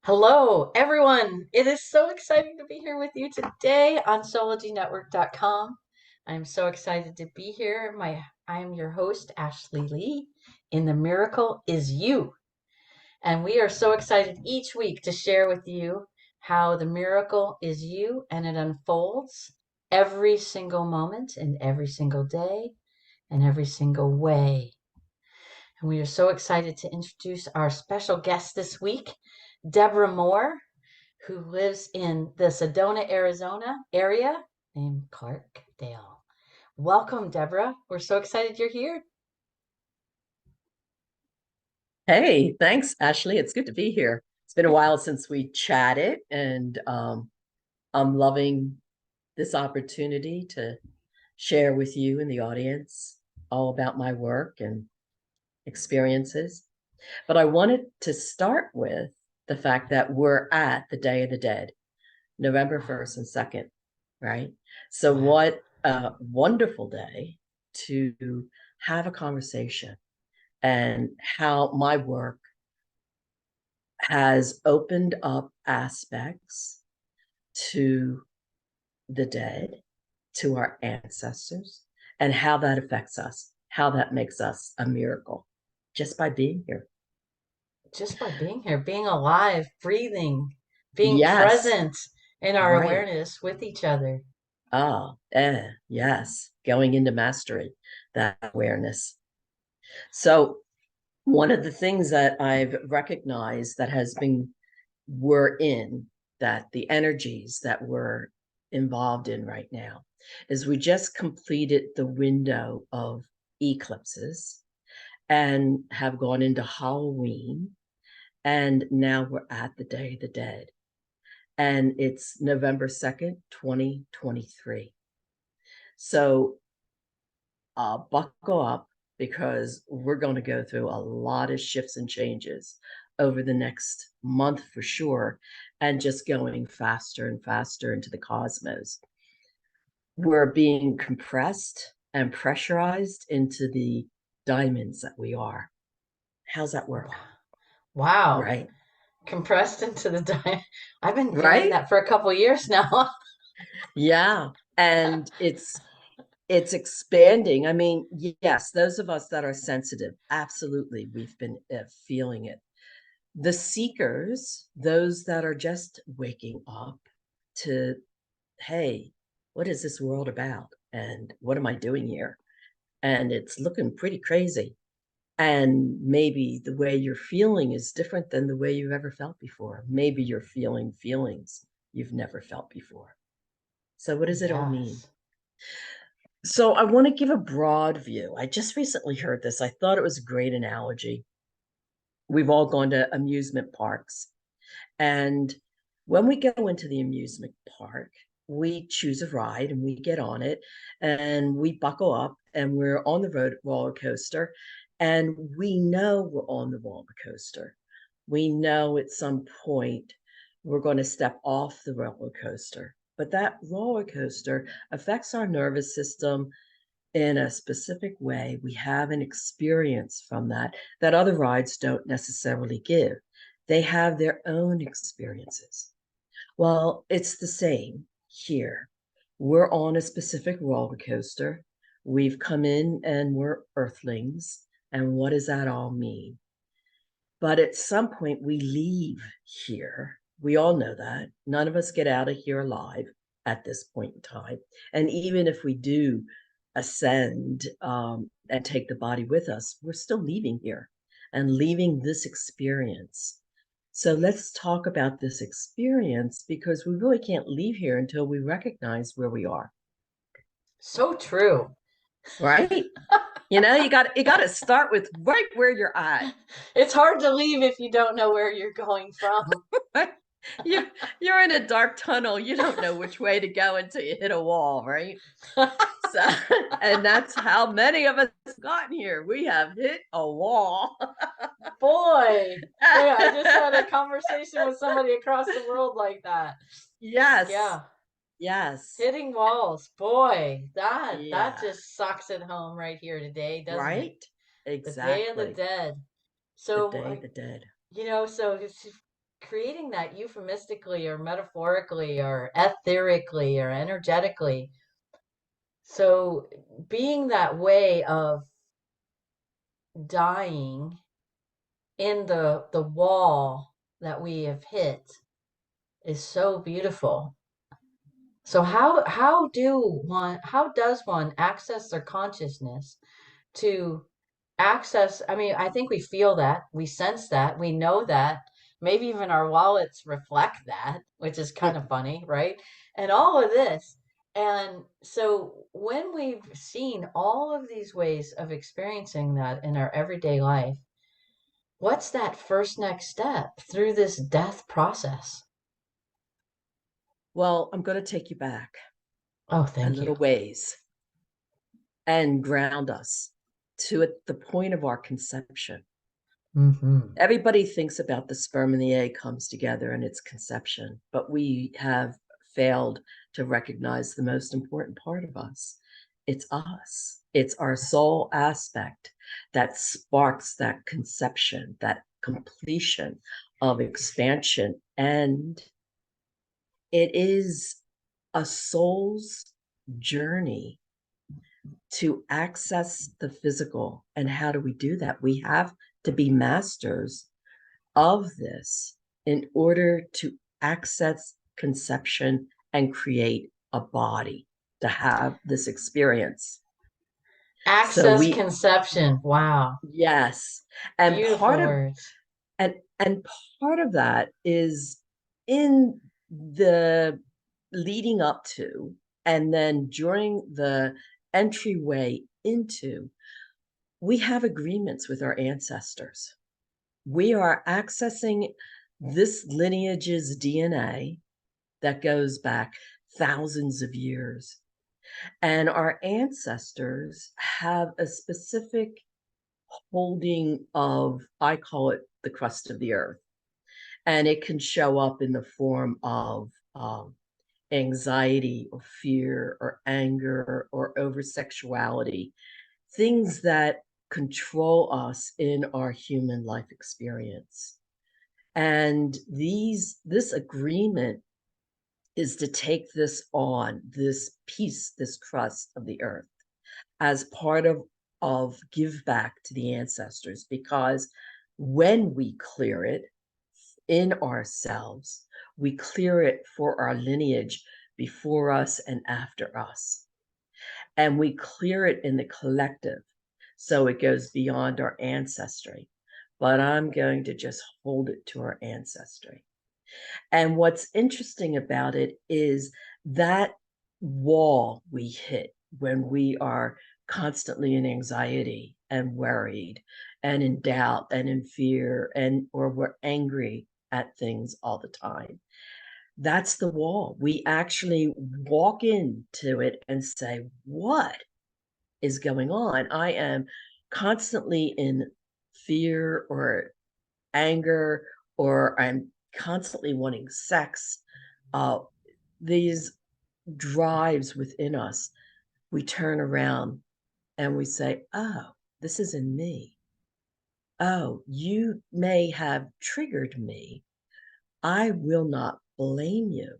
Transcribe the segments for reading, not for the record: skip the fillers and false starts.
Hello, everyone. It is so exciting to be here with you today on SoulologyNetwork.com. I'm so excited to be here. I am your host, Ashley Lee, in The Miracle Is You. And we are so excited each week to share with you how the miracle is you and it unfolds every single moment and every single day and every single way. And we are so excited to introduce our special guest this week, Deborah Moore, who lives in the Sedona, Arizona area named Clarkdale. Welcome, Deborah. We're so excited you're here. Hey, thanks, Ashley. It's good to be here. It's been a while since we chatted, and I'm loving this opportunity to share with you and the audience all about my work and experiences. But I wanted to start with the fact that we're at the Day of the Dead, November 1st and 2nd, right? So, Wow. what a wonderful day to have a conversation and how my work has opened up aspects to the dead, to our ancestors, and how that affects us, how that makes us a miracle just by being here. Just by being here, being alive, breathing, being Yes, present in our right. awareness with each other. Yes. Going into mastery, that awareness. So, one of the things that I've recognized that has been, we're in, that the energies that we're involved in right now is we just completed the window of eclipses and have gone into Halloween. And now we're at the Day of the Dead. And it's November 2nd, 2023. So buckle up because we're going to go through a lot of shifts and changes over the next month for sure, and just going faster and faster into the cosmos. We're being compressed and pressurized into the diamonds that we are. How's that work? Wow. Right. Compressed into the diet. I've been hearing Right. that for a couple years now. Yeah. And it's expanding. I mean, yes, those of us that are sensitive, absolutely, we've been feeling it. The seekers, those that are just waking up to, hey, what is this world about? And what am I doing here? And it's looking pretty crazy. And maybe the way you're feeling is different than the way you've ever felt before. Maybe you're feeling feelings you've never felt before. So, what does it all mean? Yes. So, I want to give a broad view. I just recently heard this. I thought it was a great analogy. We've all gone to amusement parks. And when we go into the amusement park, we choose a ride and we get on it and we buckle up and we're on the roller coaster, and we know we're on the roller coaster. We know at some point we're going to step off the roller coaster. But that roller coaster affects our nervous system in a specific way. We have an experience from that other rides don't necessarily give. They have their own experiences. Well, it's the same here. We're on a specific roller coaster. We've come in and we're earthlings. And what does that all mean? But at some point, we leave here. We all know that. None of us get out of here alive at this point in time. And even if we do ascend and take the body with us, we're still leaving here and leaving this experience. So let's talk about this experience, because we really can't leave here until we recognize where we are. So true. Right? You got to start with right where you're at. It's hard to leave if you don't know where you're going from. you you're in a dark tunnel. You don't know which way to go until you hit a wall, right? So, and that's how many of us have gotten here. We have hit a wall. Boy, boy, I just had a conversation with somebody across the world like that. Yes. Yeah, Yes. hitting walls. Boy, that Yeah. just sucks it home right here today, doesn't it? Right? The Day of the Exactly. Dead. The So, Day of the Dead. so creating that euphemistically or metaphorically or etherically or energetically. So being that way of dying in the wall that we have hit is so beautiful. So how does one access their consciousness to access? I mean, I think we feel that, we sense that, we know that, maybe even our wallets reflect that, which is kind of funny, right? And all of this. And so when we've seen all of these ways of experiencing that in our everyday life, what's that first next step through this death process? Well, I'm going to take you back Oh, a thank you. little ways and ground us to at the point of our conception. Mm-hmm. Everybody thinks about the sperm and the egg comes together and its conception, but we have failed to recognize the most important part of us. It's us. It's our soul aspect that sparks that conception, that completion of expansion. And it is a soul's journey to access the physical. And how do we do that? We have to be masters of this in order to access conception and create a body to have this experience. So Access we, conception. Wow. yes, and Beautiful part of words. and part of that is in the leading up to and then during the entryway into, we have agreements with our ancestors. We are accessing this lineage's DNA that goes back thousands of years. And our ancestors have a specific holding of, I call it the crust of the earth. And it can show up in the form of anxiety or fear or anger or over sexuality, things that control us in our human life experience. And this agreement is to take this on, this piece, this crust of the earth, as part of give back to the ancestors, because when we clear it in ourselves, we clear it for our lineage before us and after us. And we clear it in the collective. So it goes beyond our ancestry. But I'm going to just hold it to our ancestry. And what's interesting about it is that wall we hit when we are constantly in anxiety and worried and in doubt and in fear, and or we're angry at things all the time. That's the wall. We actually walk into it and say, what is going on? I am constantly in fear or anger, or I'm constantly wanting sex. Uh, these drives within us, we turn around and we say, oh, this is in me. Oh, you may have triggered me. I will not blame you.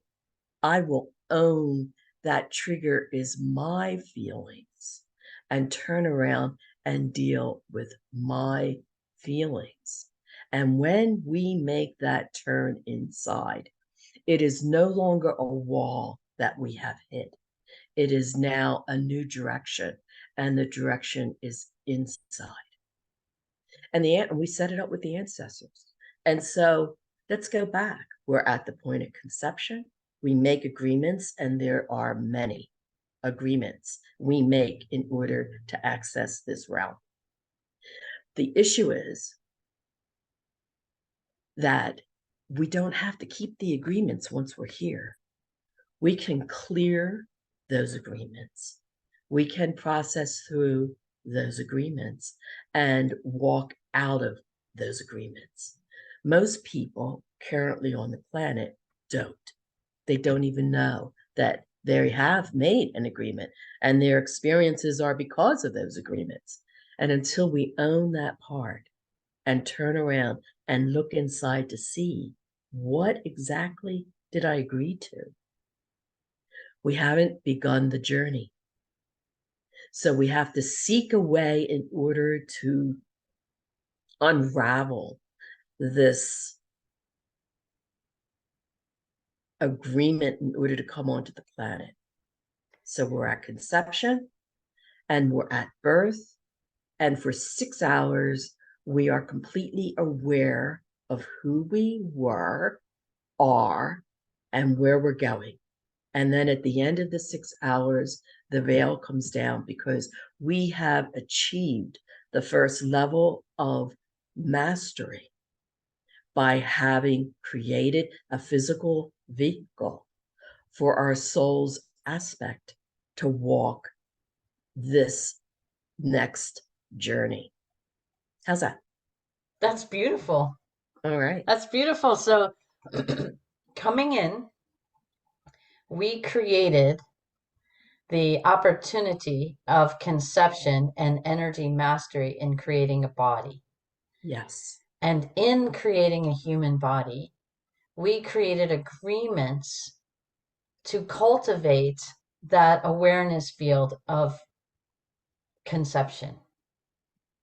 I will own that trigger is my feelings and turn around and deal with my feelings. And when we make that turn inside, it is no longer a wall that we have hit. It is now a new direction, and the direction is inside. And we set it up with the ancestors. And so let's go back. We're at the point of conception. We make agreements, and there are many agreements we make in order to access this realm. The issue is that we don't have to keep the agreements once we're here. We can clear those agreements. We can process through those agreements and walk out of those agreements. Most people currently on the planet don't. They don't even know that they have made an agreement, and their experiences are because of those agreements. And until we own that part and turn around and look inside to see what exactly did I agree to? We haven't begun the journey. So we have to seek a way in order to unravel this agreement in order to come onto the planet. So we're at conception and we're at birth. And for 6 hours, we are completely aware of who we were, are, and where we're going. And then at the end of the 6 hours, the veil comes down because we have achieved the first level of mastery by having created a physical vehicle for our soul's aspect to walk this next journey. How's that? That's beautiful. All right. That's beautiful. So, coming in, we created the opportunity of conception and energy mastery in creating a body. Yes. And in creating a human body, we created agreements to cultivate that awareness field of conception.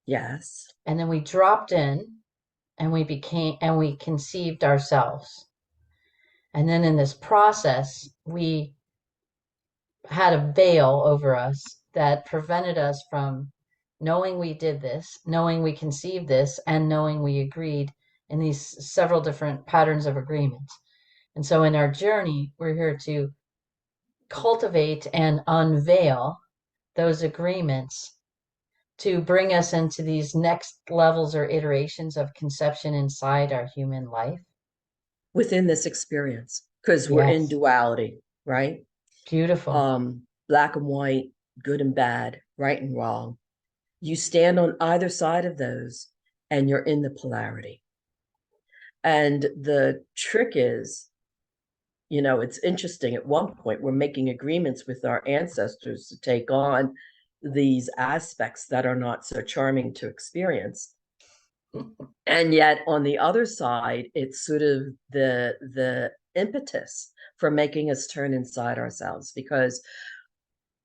Yes. And then we dropped in and we conceived ourselves. And then in this process, we had a veil over us that prevented us from knowing we did this, knowing we conceived this, and knowing we agreed in these several different patterns of agreement. And so in our journey, we're here to cultivate and unveil those agreements to bring us into these next levels or iterations of conception inside our human life. Within this experience, because we're in Yes. duality, right? Beautiful. Black and white, good and bad, right and wrong. You stand on either side of those and you're in the polarity. And the trick is, it's interesting. At one point, we're making agreements with our ancestors to take on these aspects that are not so charming to experience. And yet on the other side, it's sort of the impetus for making us turn inside ourselves, because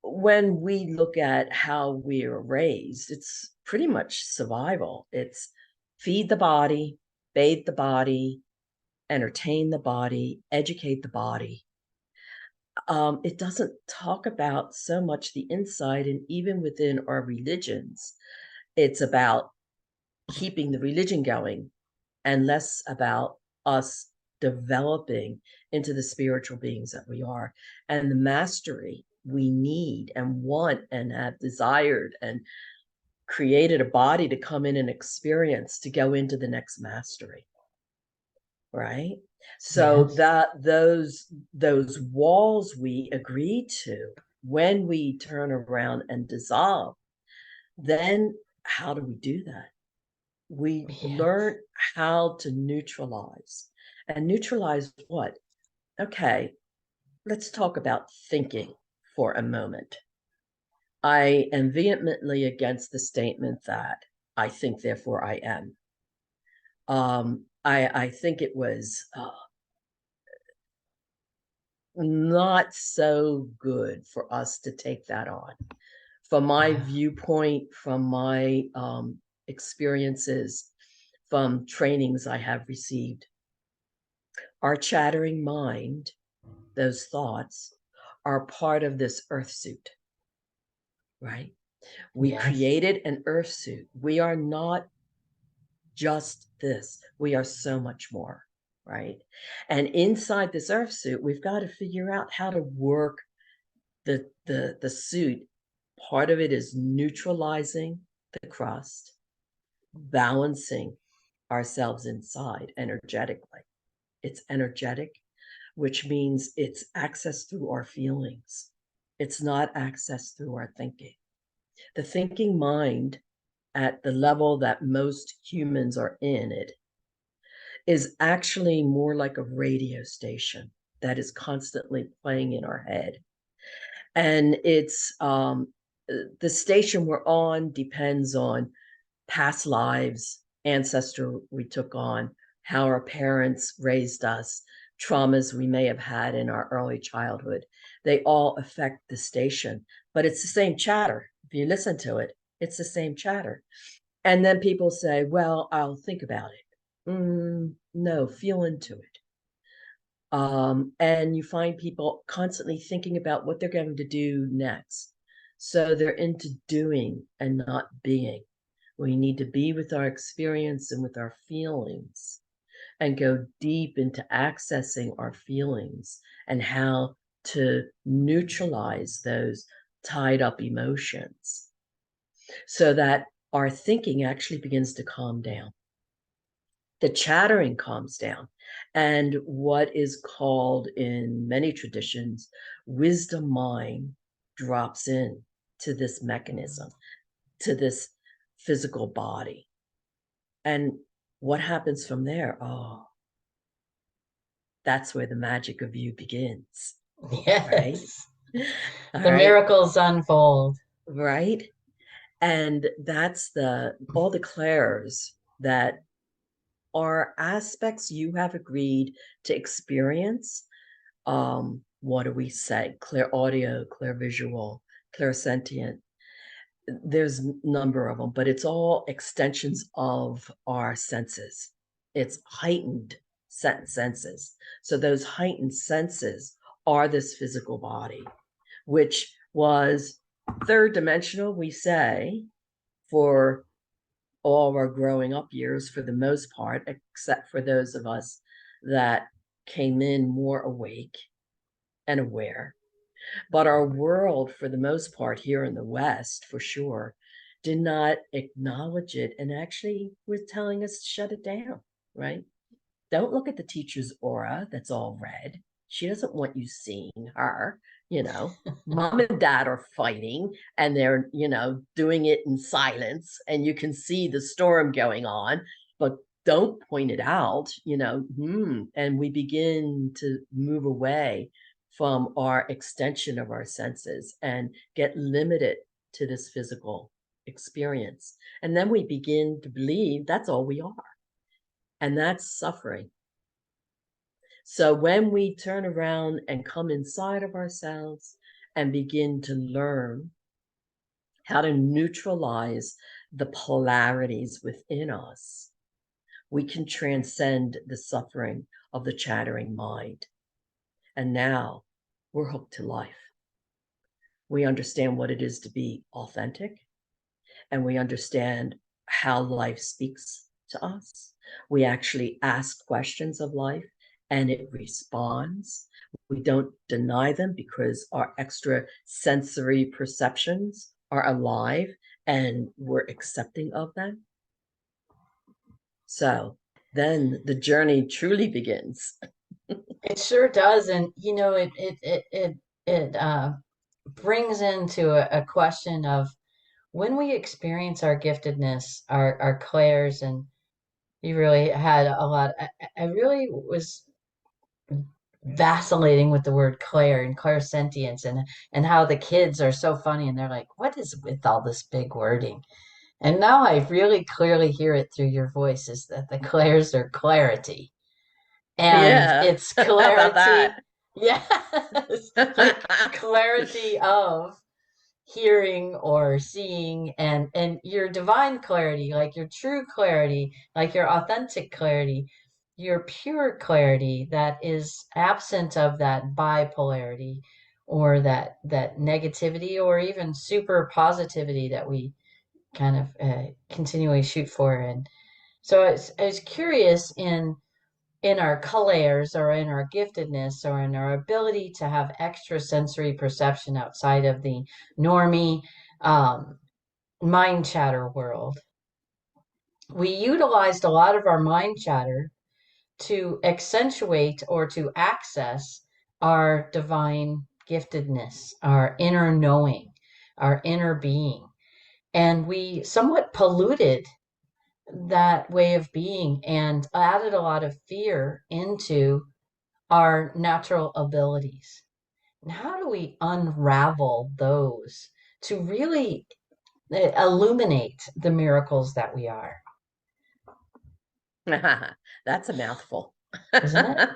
when we look at how we are raised, it's pretty much survival. It's feed the body, bathe the body, entertain the body, educate the body. It doesn't talk about so much the inside, and even within our religions, it's about keeping the religion going and less about us developing into the spiritual beings that we are, and the mastery we need and want and have desired and created a body to come in and experience to go into the next mastery, right? So Yes. that those walls we agree to, when we turn around and dissolve, then how do we do that? We Yes. learn how to neutralize. And neutralize what? Okay, let's talk about thinking for a moment. I am vehemently against the statement that I think, therefore I am. I think it was not so good for us to take that on. From my Yeah. viewpoint, from my experiences, from trainings I have received, our chattering mind, those thoughts, are part of this earth suit, right? We Yes. created an earth suit. We are not just this, we are so much more, right? And inside this earth suit, we've got to figure out how to work the suit. Part of it is neutralizing the crust, balancing ourselves inside energetically. It's energetic, which means it's access through our feelings. It's not access through our thinking. The thinking mind, at the level that most humans are in it, is actually more like a radio station that is constantly playing in our head. And it's the station we're on depends on past lives, ancestor we took on, how our parents raised us, traumas we may have had in our early childhood. They all affect the station, but it's the same chatter. If you listen to it, it's the same chatter. And then people say, well, I'll think about it. No, feel into it. And you find people constantly thinking about what they're going to do next. So they're into doing and not being. We need to be with our experience and with our feelings and go deep into accessing our feelings and how to neutralize those tied up emotions so that our thinking actually begins to calm down. The chattering calms down. And what is called in many traditions, wisdom mind drops in to this mechanism, to this physical body. And what happens from there? Oh, that's where the magic of you begins, right? Yes. All The right, miracles unfold. right. And that's all the clairs that are aspects you have agreed to experience. What do we say? Clear audio, clear visual, clear sentient. There's a number of them, but it's all extensions of our senses. It's heightened senses. So those heightened senses are this physical body, which was third dimensional, we say, for all of our growing up years for the most part, except for those of us that came in more awake and aware. But our world, for the most part, here in the West, for sure, did not acknowledge it and actually was telling us to shut it down, right? Don't look at the teacher's aura that's all red. She doesn't want you seeing her. Mom and dad are fighting and they're, doing it in silence and you can see the storm going on, but don't point it out, and we begin to move away from our extension of our senses and get limited to this physical experience. And then we begin to believe that's all we are. And that's suffering. So when we turn around and come inside of ourselves and begin to learn how to neutralize the polarities within us, we can transcend the suffering of the chattering mind. And now we're hooked to life. We understand what it is to be authentic, and we understand how life speaks to us. We actually ask questions of life and it responds. We don't deny them because our extra sensory perceptions are alive and we're accepting of them. So then the journey truly begins. It sure does, and it brings into a question of when we experience our giftedness, our clairs, and you really had a lot. I really was vacillating with the word clair and clairsentience, and how the kids are so funny, and they're like, "What is with all this big wording?" And now I really clearly hear it through your voice is that the clairs are clarity. And Yeah. it's How about that? clarity, yes, like clarity of hearing or seeing, and your divine clarity, like your true clarity, like your authentic clarity, your pure clarity that is absent of that bipolarity or that negativity or even super positivity that we kind of continually shoot for. And so I was curious in our colors or in our giftedness or in our ability to have extra sensory perception outside of the normie um, mind chatter world. We utilized a lot of our mind chatter to accentuate or to access our divine giftedness, our inner knowing, our inner being. And we somewhat polluted that way of being and added a lot of fear into our natural abilities. And how do we unravel those to really illuminate the miracles that we are? That's a mouthful. isn't it?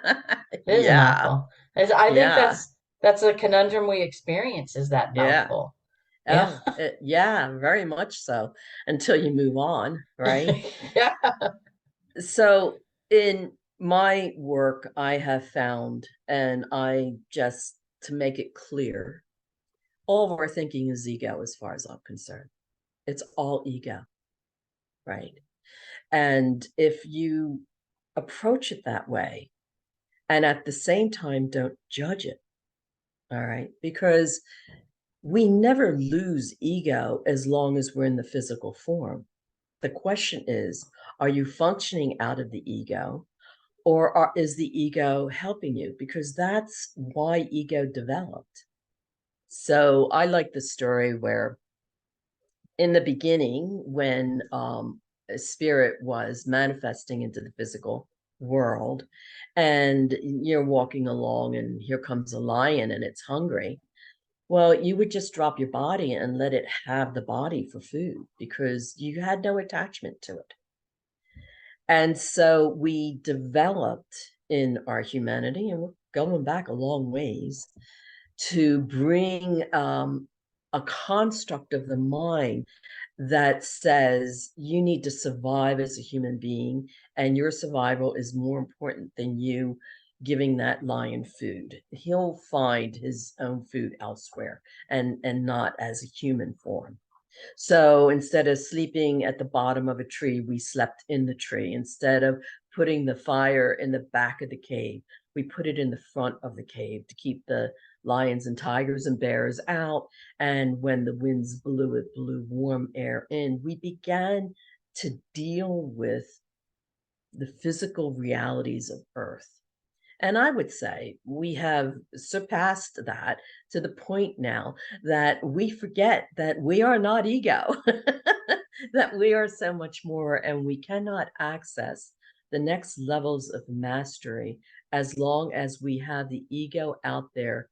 It is a Yeah, mouthful. I think yeah, that's a conundrum we experience is that yeah. mouthful. Yeah. Oh, yeah, very much so until you move on, right? Yeah. So in my work, I have found, and I just to make it clear, all of our thinking is ego as far as I'm concerned. It's all ego, right? And if you approach it that way, and at the same time, don't judge it, all right? Because we never lose ego as long as we're in the physical form. The question is, are you functioning out of the ego, or is the ego helping you? Because that's why ego developed. So I like the story where in the beginning, when a spirit was manifesting into the physical world, and you're walking along and here comes a lion and it's hungry, well, you would just drop your body and let it have the body for food because you had no attachment to it. And so we developed in our humanity, and we're going back a long ways, to bring a construct of the mind that says you need to survive as a human being, and your survival is more important than you giving that lion food. He'll find his own food elsewhere, and not as a human form. So instead of sleeping at the bottom of a tree, we slept in the tree. Instead of putting the fire in the back of the cave, we put it in the front of the cave to keep the lions and tigers and bears out. And when the winds blew, it blew warm air in. We began to deal with the physical realities of Earth. And I would say we have surpassed that to the point now that we forget that we are not ego, that we are so much more, and we cannot access the next levels of mastery as long as we have the ego out there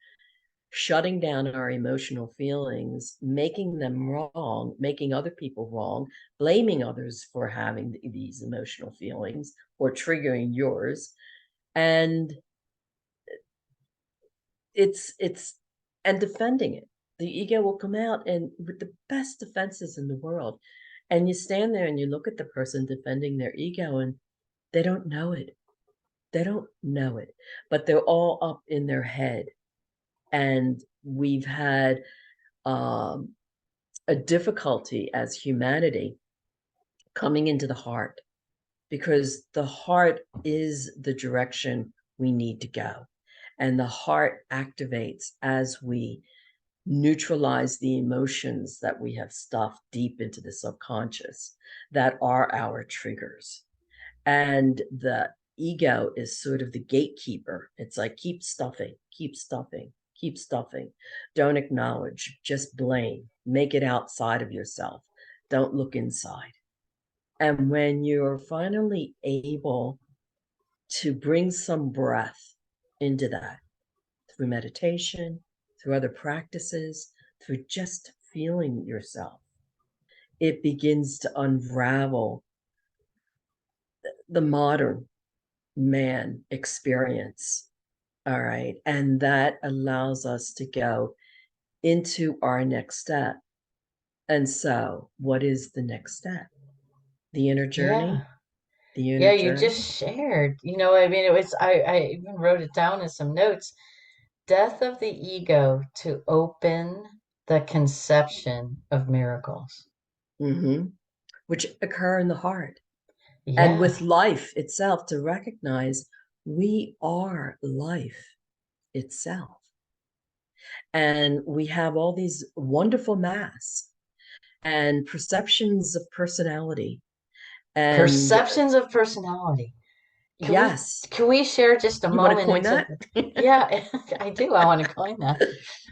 shutting down our emotional feelings, making them wrong, making other people wrong, blaming others for having these emotional feelings or triggering yours. And it's and defending it. The ego will come out and with the best defenses in the world. And you stand there and you look at the person defending their ego and they don't know it. They don't know it, but they're all up in their head. And we've had um, a difficulty as humanity coming into the heart because the heart is the direction we need to go. And the heart activates as we neutralize the emotions that we have stuffed deep into the subconscious that are our triggers. And the ego is sort of the gatekeeper. It's like, keep stuffing, keep stuffing, keep stuffing. Don't acknowledge, just blame, make it outside of yourself. Don't look inside. And when you're finally able to bring some breath into that through meditation, through other practices, through just feeling yourself, it begins to unravel the modern man experience. All right. And that allows us to go into our next step. And so, what is the next step? The inner Yeah. journey? The inner Yeah, you just journey? shared. I mean, I even wrote it down in some notes. Death of the ego to open the conception of miracles. Mm-hmm. Which occur in the heart. And with Yeah. life itself, to recognize we are life itself. And we have all these wonderful masks and perceptions of personality. And Perceptions of personality. Can we yes, can we share just a you want to moment coin into that? yeah, I do. I want to coin that.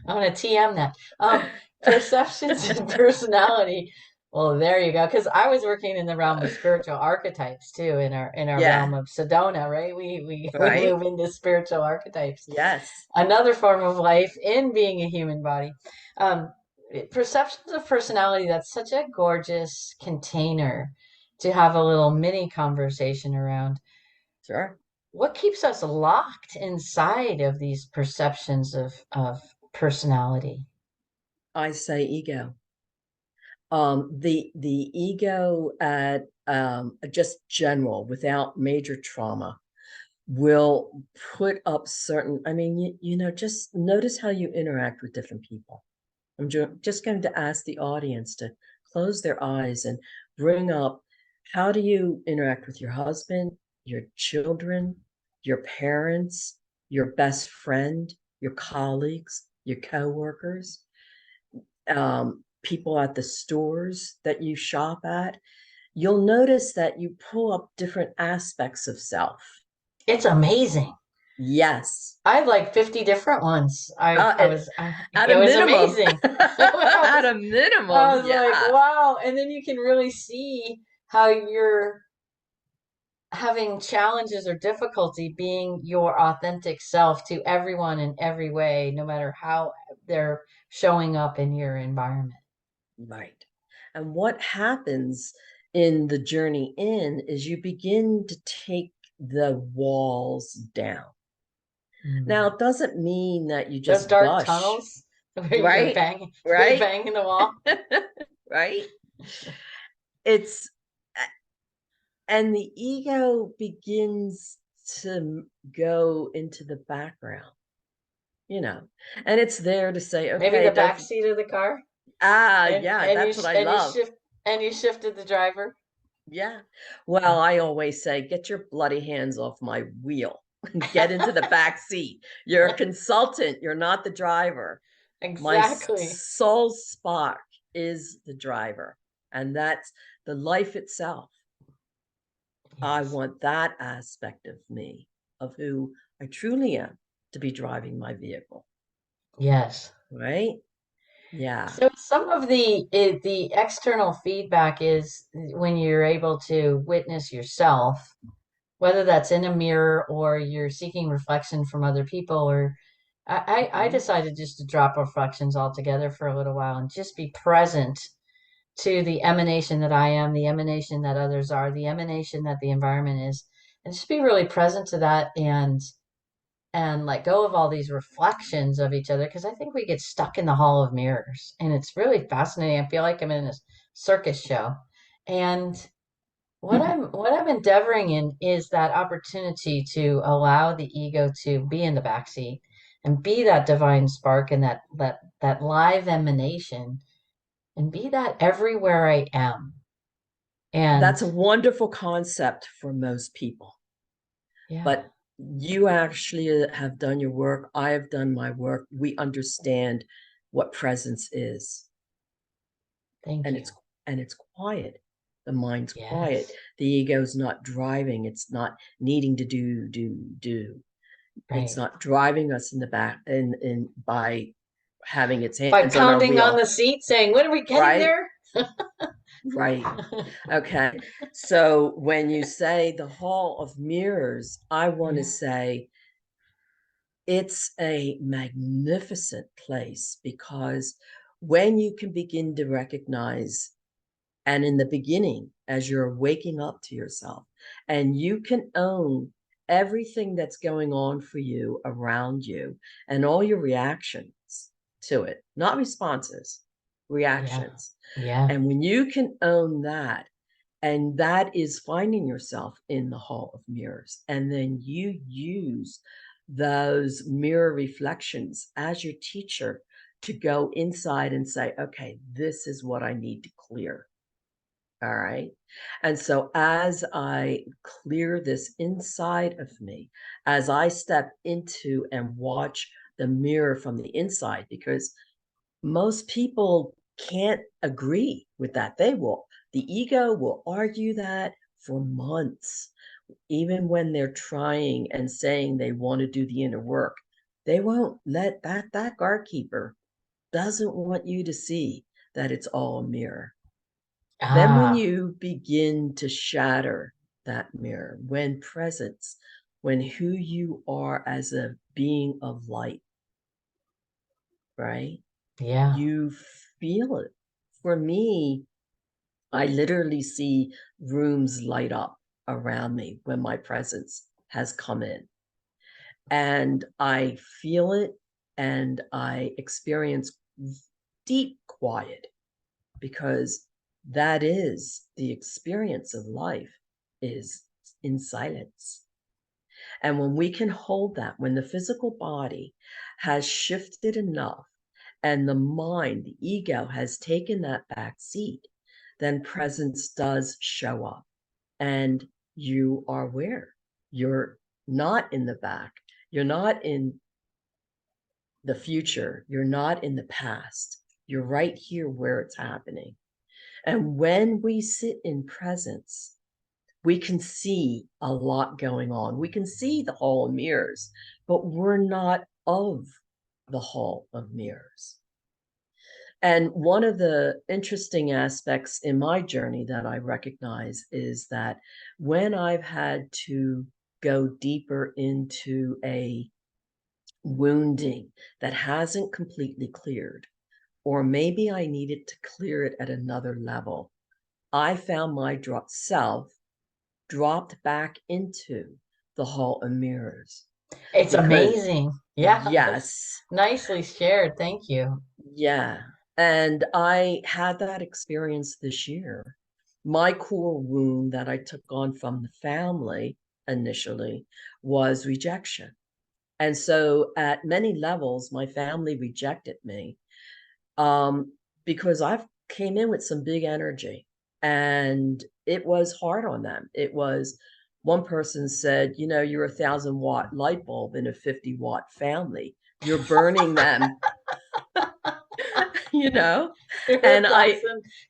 I want to TM that. Perceptions and personality. Well, there you go. Because I was working in the realm of spiritual archetypes too, in our realm Yeah, of Sedona, right? We right. move into spiritual archetypes. Yes. Another form of life in being a human body. Um, Perceptions of personality, that's such a gorgeous container to have a little mini conversation around Sure. what keeps us locked inside of these perceptions of personality. I say ego. The ego at just general, without major trauma, will put up certain, I mean, just notice how you interact with different people. I'm just going to ask the audience to close their eyes and bring up, how do you interact with your husband, your children, your parents, your best friend, your colleagues, your coworkers, people at the stores that you shop at? You'll notice that you pull up different aspects of self. It's amazing. Yes. I have like 50 different ones. At, at a It was minimum. amazing. At a I minimum, was like, yeah. wow. And then you can really see how you're having challenges or difficulty being your authentic self to everyone in every way, no matter how they're showing up in your environment. Right. And what happens in the journey in is you begin to take the walls down. Now, Mm. it doesn't mean that you Those just dark gush, tunnels where right? you're Right? banging the wall. Right? It's, and the ego begins to go into the background, you know, and it's there to say, Maybe okay, the back don't, seat of the car, yeah, that's what I and you love. shift and you shifted the driver. Yeah. Well, I always say, get your bloody hands off my wheel. Get into the back seat. You're a consultant. You're not the driver. My Exactly. soul spark is the driver, and that's the life itself. I Yes. want that aspect of me, of who I truly am, to be driving my vehicle, Yes. right? Yeah. So some of the external feedback is when you're able to witness yourself, whether that's in a mirror or you're seeking reflection from other people, or I Mhm. decided just to drop reflections altogether for a little while and just be present to the emanation that I am, the emanation that others are, the emanation that the environment is, and just be really present to that and let go of all these reflections of each other because I think we get stuck in the hall of mirrors and it's really fascinating. I feel like I'm in a circus show. And what I'm endeavoring in is that opportunity to allow the ego to be in the backseat and be that divine spark and that live emanation and be that everywhere I am. And That's a wonderful concept for most people. yeah, But you actually have done your work. I have done my work. We understand what presence is, thank and you. it's quiet. The mind's quiet. Yes, The ego's not driving. It's not needing to do. It's right. not driving us in the back in by having its By hands on our pounding on wheel, the seat saying, when are we getting right? there? Right. Okay. So when you say the hall of mirrors, I want to Yeah, say it's a magnificent place, because when you can begin to recognize, and in the beginning, as you're waking up to yourself, and you can own everything that's going on for you around you and all your reactions to it, not responses, yeah, reactions. yeah. And when you can own that, and that is finding yourself in the hall of mirrors, and then you use those mirror reflections as your teacher to go inside and say, okay, this is what I need to clear. All right. And so as I clear this inside of me, as I step into and watch the mirror from the inside, because most people can't agree with that. The ego will argue that for months, even when they're trying and saying they want to do the inner work. They won't let that guard keeper doesn't want you to see that it's all a mirror. Then when Ah, you begin to shatter that mirror, when presence, when who you are as a being of light, right? yeah. You feel it. For me, I literally see rooms light up around me when my presence has come in. And I feel it, and I experience deep quiet, because that is the experience of life, is in silence. And when we can hold that, when the physical body has shifted enough and the mind, the ego, has taken that back seat, then presence does show up, and you are where you're not in the back, you're not in the future, you're not in the past, you're right here where it's happening. And when we sit in presence, we can see a lot going on. We can see the hall of mirrors, but we're not of the hall of mirrors. And one of the interesting aspects in my journey that I recognize is that when I've had to go deeper into a wounding that hasn't completely cleared, or maybe I needed to clear it at another level, I found my self dropped back into the hall of mirrors. It's Because amazing. Yes. yes, Nicely shared. Thank you. yeah. And I had that experience this year. My core wound that I took on from the family initially was rejection. And so at many levels, my family rejected me, um, because I've came in with some big energy, and it was hard on them. It was, one person said, you know, you're a 1,000-watt light bulb in a 50-watt family. You're burning them, you know? And I,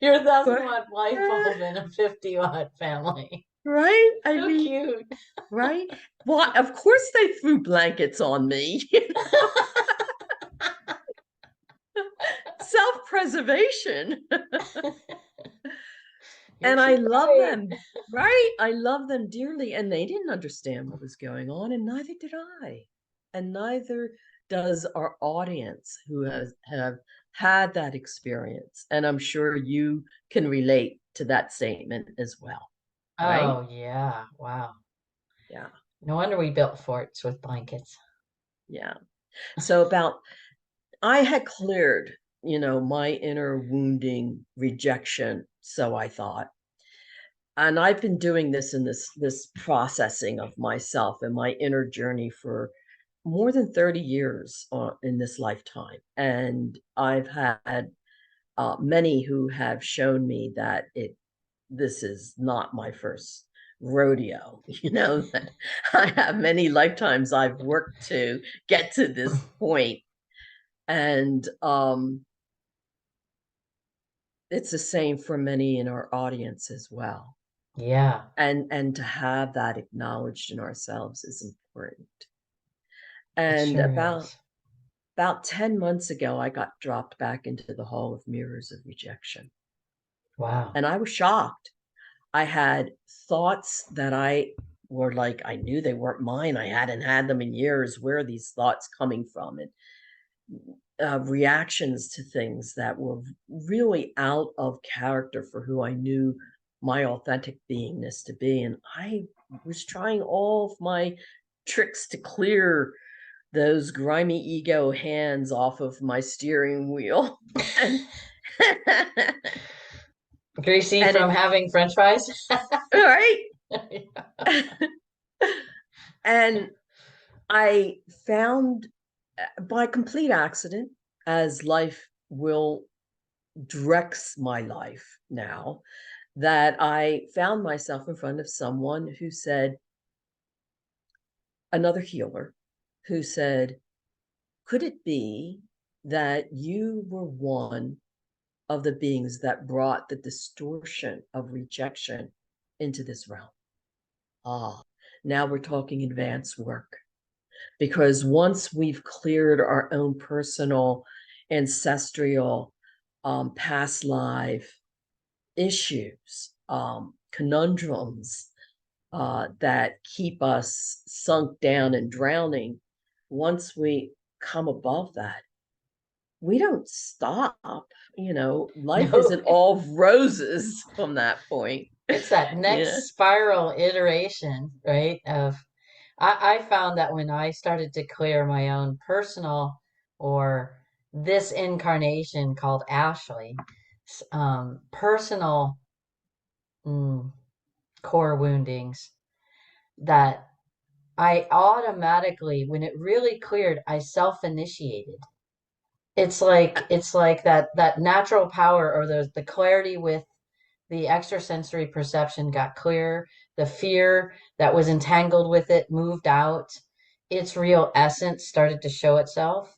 You're a thousand but, watt light bulb in a 50-watt family. right? I So mean, cute. right? Well, of course they threw blankets on me. Self-preservation. You're And too I love right. them, right? I love them dearly. And they didn't understand what was going on, and neither did I. And neither does our audience, who have had that experience. And I'm sure you can relate to that statement as well, right? Oh, yeah. Wow. Yeah, No wonder we built forts with blankets. yeah. So about, I had cleared, my inner wounding rejection, so I thought. And I've been doing this in this processing of myself and my inner journey for more than 30 years in this lifetime. And I've had many who have shown me that this is not my first rodeo, that I have many lifetimes I've worked to get to this point. And it's the same for many in our audience as well. Yeah, And to have that acknowledged in ourselves is important. it And sure about 10 months ago, I got dropped back into the hall of mirrors of rejection, wow. and I was shocked. I had thoughts that I were like, I knew they weren't mine. I hadn't had them in years. Where are these thoughts coming from? And reactions to things that were really out of character for who I knew my authentic beingness to be. And I was trying all of my tricks to clear those grimy ego hands off of my steering wheel. and Greasy and from it, having French fries? right. And I found, by complete accident, as life will directs my life now, that I found myself in front of someone who said, another healer, who said, could it be that you were one of the beings that brought the distortion of rejection into this realm? Ah, now we're talking advanced work. Because once we've cleared our own personal, ancestral, past life issues, conundrums that keep us sunk down and drowning, once we come above that, we don't stop. Life No, isn't all roses from that point. it's that Yeah. next spiral iteration, right? I found that when I started to clear my own personal or this incarnation called Ashley, personal mm, core woundings, that I automatically, when it really cleared, I self-initiated. It's like that natural power or the clarity with the extrasensory perception got clear. The fear that was entangled with it moved out. Its real essence started to show itself.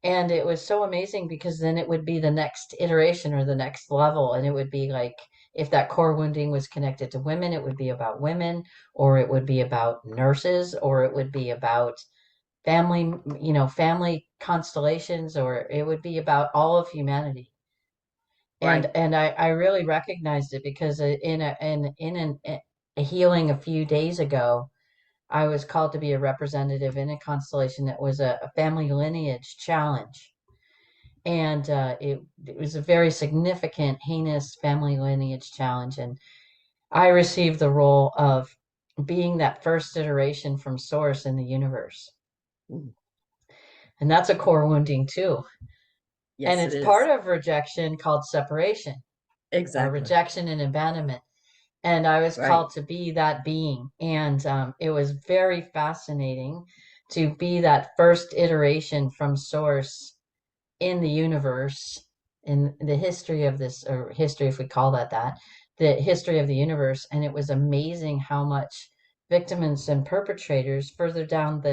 And it was so amazing because then it would be the next iteration or the next level. And it would be like, if that core wounding was connected to women, it would be about women, or it would be about nurses, or it would be about family, family constellations, or it would be about all of humanity. And Right. and I really recognized it because a healing a few days ago, I was called to be a representative in a constellation that was a family lineage challenge. And it was a very significant, heinous family lineage challenge. And I received the role of being that first iteration from source in the universe. Mm. And that's a core wounding too. And Yes, it it's part is. of rejection called separation or Exactly. rejection and abandonment. And I was Right. called to be that being. And it was very fascinating to be that first iteration from source in the universe, in the history of this, or history, if we call that, the history of the universe. And it was amazing how much victims and perpetrators further down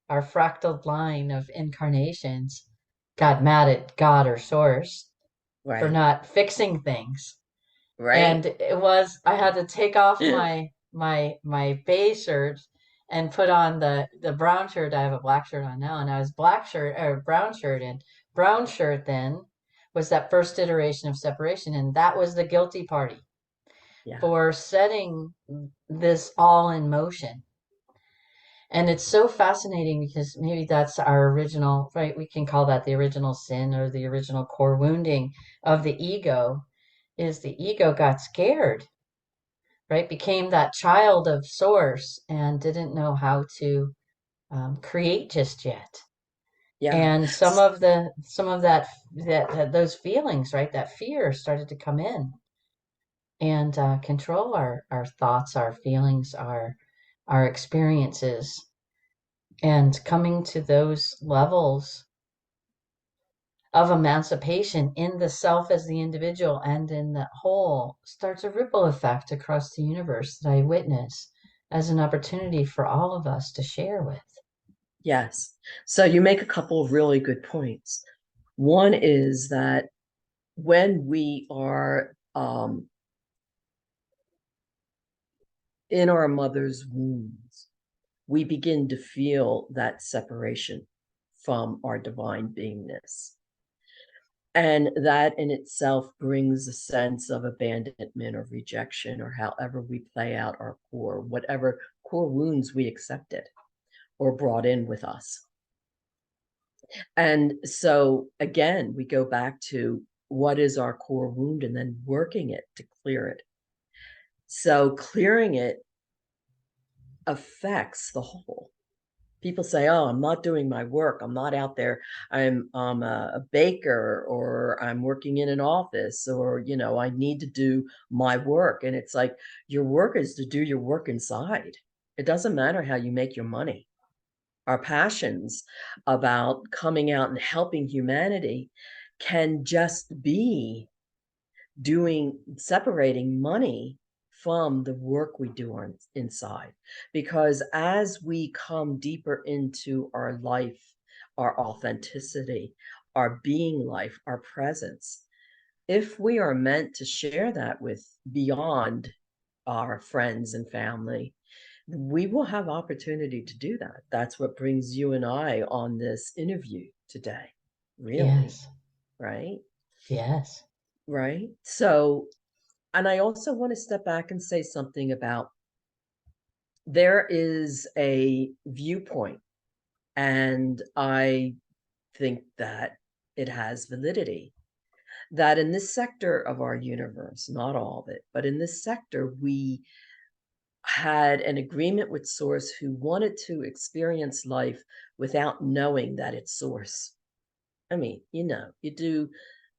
our fractal line of incarnations got mad at God or source for Right. not fixing things. And Right. I had to take off my beige shirt and put on the brown shirt. I have a black shirt on now, and I was black shirt or brown shirt, and brown shirt then was that first iteration of separation, and that was the guilty party Yeah. for setting this all in motion. And it's so fascinating because maybe that's our original, right? We can call that the original sin or the original core wounding of the ego, is the ego got scared, right? Became that child of source and didn't know how to create just yet. Yeah. And some of that those feelings, right? That fear started to come in and control our thoughts, our feelings, our experiences. And coming to those levels of emancipation in the self as the individual and in the whole starts a ripple effect across the universe that I witness as an opportunity for all of us to share with. Yes. So you make a couple of really good points. One is that when we are in our mother's wombs, we begin to feel that separation from our divine beingness. And that in itself brings a sense of abandonment or rejection, or however we play out our core, whatever core wounds we accepted or brought in with us. And so, again, we go back to what is our core wound and then working it to clear it. So, clearing it affects the whole. People say, "Oh, I'm not doing my work. I'm not out there. I'm a baker, or I'm working in an office, or I need to do my work." And it's like, your work is to do your work inside. It doesn't matter how you make your money. Our passions about coming out and helping humanity can just be separating money from the work we do on inside. Because as we come deeper into our life, our authenticity, our being life, our presence, if we are meant to share that with beyond our friends and family, we will have opportunity to do that. That's what brings you and I on this interview today, really. Yes, Right. yes, Right. So, and I also want to step back and say something about, there is a viewpoint, and I think that it has validity. That in this sector of our universe, not all of it, but in this sector, we had an agreement with Source who wanted to experience life without knowing that it's Source. I mean, you do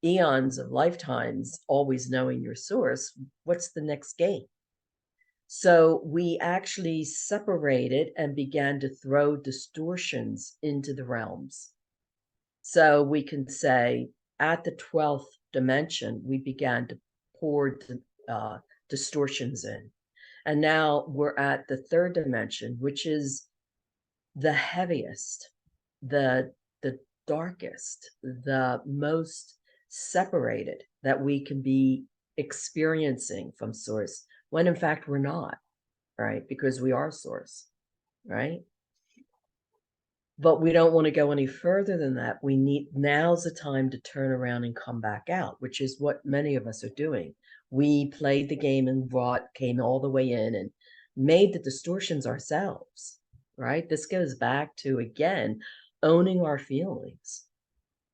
eons of lifetimes always knowing your source. What's the next game? So we actually separated and began to throw distortions into the realms. So we can say at the 12th dimension, we began to pour distortions in. And now we're at the third dimension, which is the heaviest, the darkest, the most separated that we can be experiencing from source, when in fact we're not, right? Because we are source, right? But we don't want to go any further than that. We need, now's the time to turn around and come back out, which is what many of us are doing. We played the game and came all the way in and made the distortions ourselves, right? This goes back to, again, owning our feelings,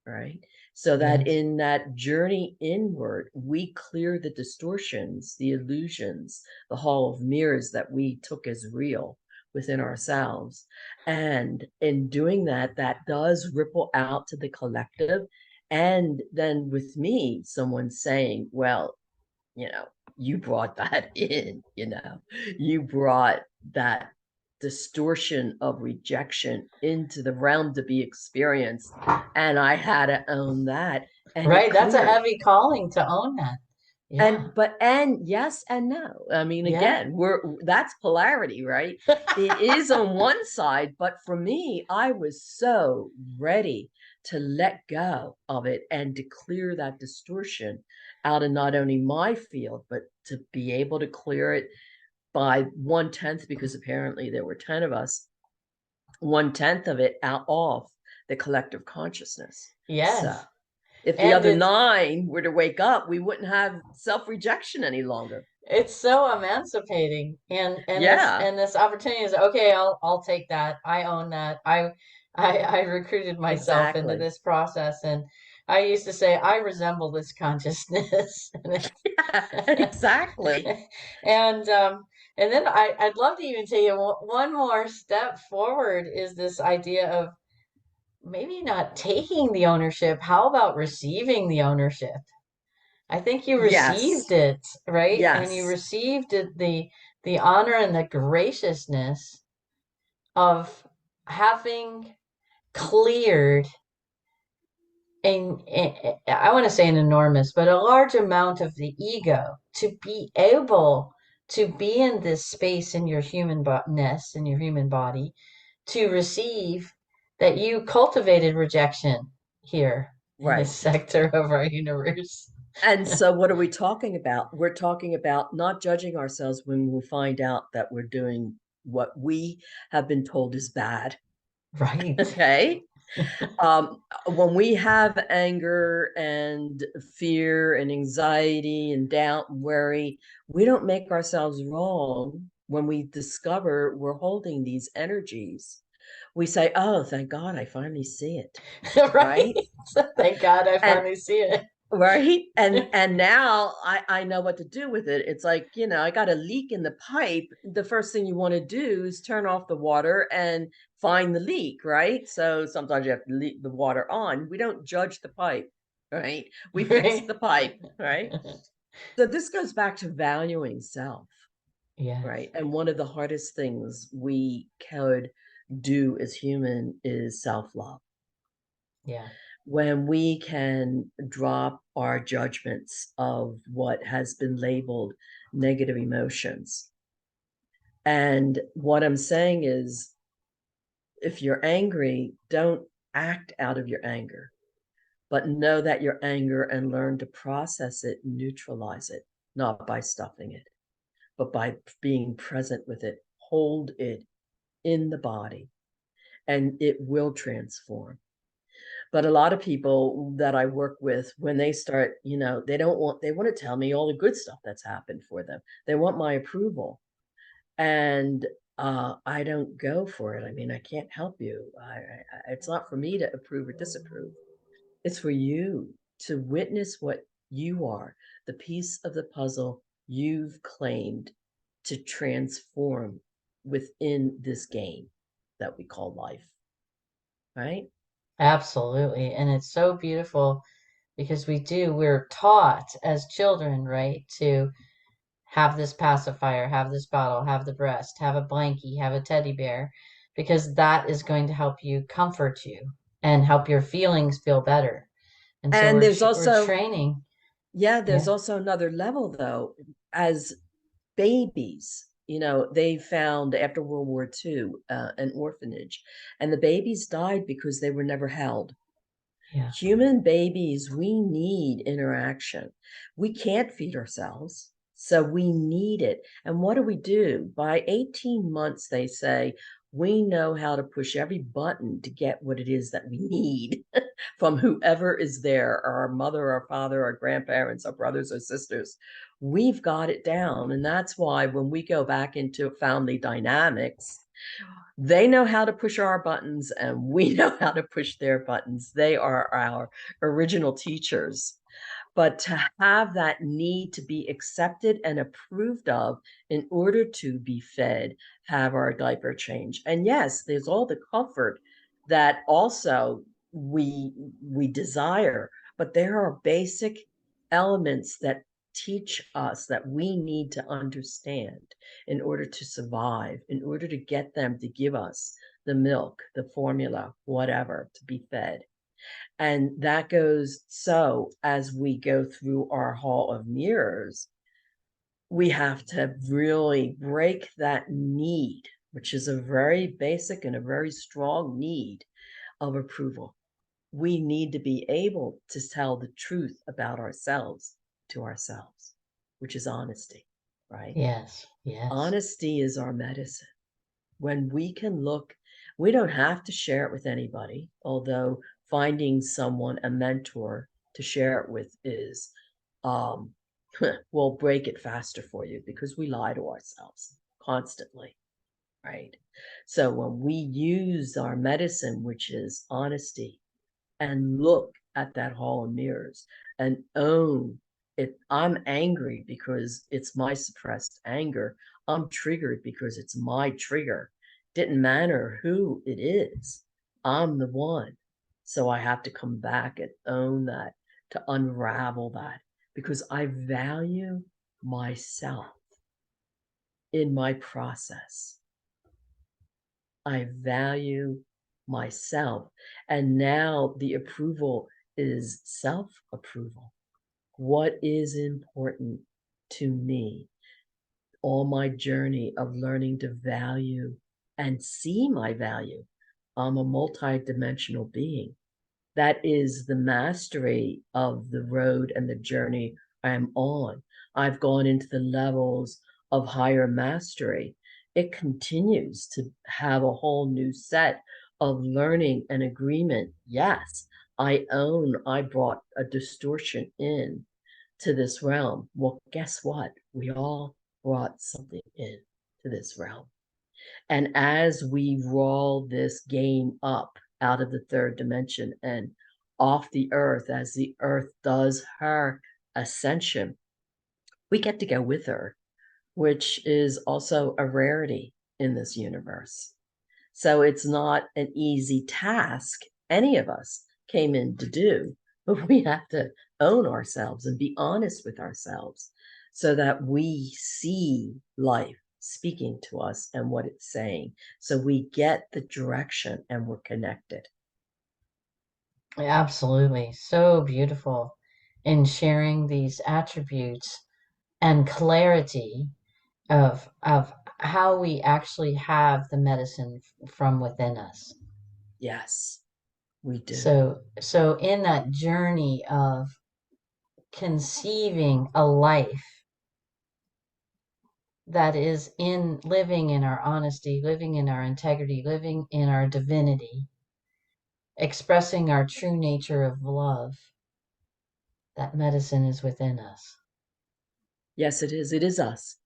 right? So that Yes. in that journey inward, we clear the distortions, the illusions, the hall of mirrors that we took as real within ourselves. And in doing that, that does ripple out to the collective. And then with me, someone saying, well, you brought that in, you brought that distortion of rejection into the realm to be experienced. And I had to own that, and it Right. That's a cleared. heavy calling to own that. Yeah. And yes and no. I mean, Yeah. again, that's polarity, right? It is on one side, but for me, I was so ready to let go of it and to clear that distortion out of not only my field, but to be able to clear it by 1/10, because apparently there were 10 of us, 1/10 of it out off the collective consciousness. So Yes. if the And other 9 were to wake up, we wouldn't have self-rejection any longer. it's so emancipating, and this Yeah, and this opportunity is okay. I'll take that. I own that. I recruited myself into exactly. this process, and I used to say I resemble this consciousness, and Yeah, exactly. and um and then I'd love to even take it one more step forward. Is this idea of maybe not taking the ownership? How about receiving the ownership? I think you received Yes, it, right? And you yes, received it, the honor and the graciousness of having cleared I want to say an enormous, but a large amount of the ego to be able to be in this space in your humanness, in your human body, to receive that you cultivated rejection here in this right. sector of our universe. And so what are we talking about? We're talking about not judging ourselves when we find out that we're doing what we have been told is bad. Right. Okay. When we have anger and fear and anxiety and doubt and worry, we don't make ourselves wrong when we discover we're holding these energies. We say, oh, thank God I finally see it. Right? Right. Thank God I And finally see it. right. And now I know what to do with it. It's like, I got a leak in the pipe. The first thing you want to do is turn off the water and find the leak, right? So sometimes you have to leave the water on. We don't judge the pipe, right? We fix Right? the pipe, right? So this goes back to valuing self, Yes. right? And one of the hardest things we could do as human is self-love. Yeah. When we can drop our judgments of what has been labeled negative emotions. And what I'm saying is, if you're angry, don't act out of your anger, but know that your anger and learn to process it, neutralize it, not by stuffing it, but by being present with it. Hold it in the body, and it will transform. But a lot of people that I work with, when they start, they want to tell me all the good stuff that's happened for them. They want my approval. And I don't go for it. I mean, I can't help you. It's not for me to approve or disapprove. It's for you to witness what you are, the piece of the puzzle you've claimed to transform within this game that we call life, right? Absolutely. And it's so beautiful because we're taught as children, right, to have this pacifier, have this bottle, have the breast, have a blankie, have a teddy bear, because that is going to help you comfort you and help your feelings feel better. And so And there's we're also, training. yeah, there's Yeah. also another level though. As babies, they found after World War II an orphanage, and the babies died because they were never held. Yeah. Human babies, we need interaction. We can't feed ourselves, so we need it. And what do? By 18 months, they say, we know how to push every button to get what it is that we need from whoever is there, our mother, our father, our grandparents, our brothers or sisters. We've got it down. And that's why when we go back into family dynamics, they know how to push our buttons and we know how to push their buttons. They are our original teachers. But to have that need to be accepted and approved of in order to be fed, have our diaper change. And yes, there's all the comfort that also we desire, but there are basic elements that teach us that we need to understand in order to survive, in order to get them to give us the milk, the formula, whatever, to be fed. And that goes, so as we go through our hall of mirrors, we have to really break that need, which is a very basic and a very strong need of approval. We need to be able to tell the truth about ourselves to ourselves, which is honesty, right? Yes. Yes. Honesty is our medicine. When we can look, we don't have to share it with anybody, although finding someone, a mentor to share it with is, um, will break it faster for you because we lie to ourselves constantly, right? So when we use our medicine, which is honesty, and look at that hall of mirrors and own it. I'm angry because it's my suppressed anger. I'm triggered because it's my trigger. Didn't matter who it is. I'm the one. So I have to come back and own that, to unravel that, because I value myself in my process. I value myself. And now the approval is self approval. What is important to me? All my journey of learning to value and see my value. I'm a multi-dimensional being. That is the mastery of the road and the journey I'm on. I've gone into the levels of higher mastery. It continues to have a whole new set of learning and agreement. Yes, I own I brought a distortion in to this realm. Well, guess what? We all brought something in to this realm. And as we roll this game up out of the third dimension and off the earth, as the earth does her ascension, we get to go with her, which is also a rarity in this universe. So it's not an easy task any of us came in to do, but we have to own ourselves and be honest with ourselves so that we see life speaking to us and what it's saying. So we get the direction and we're connected. Absolutely. So beautiful in sharing these attributes and clarity of how we actually have the medicine from within us. Yes, we do. So in that journey of conceiving a life that is in living in our honesty, living in our integrity, living in our divinity, expressing our true nature of love, that medicine is within us. Yes, it is. It is us,